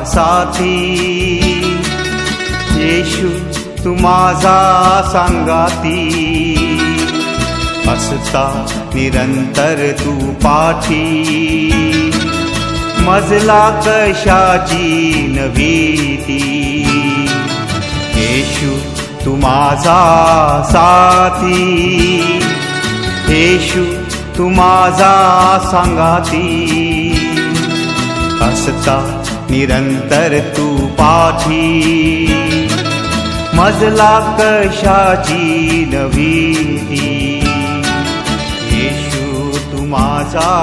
साथी, येशू तू माझा संगाती, असता निरंतर तू पाठी, मजला कशाची न भीती, येशू तू माझा साथी, येशू तू माझा संगाती, असता निरंतर तू पाठी, मजला कशाची न भीती, येशू तू माझा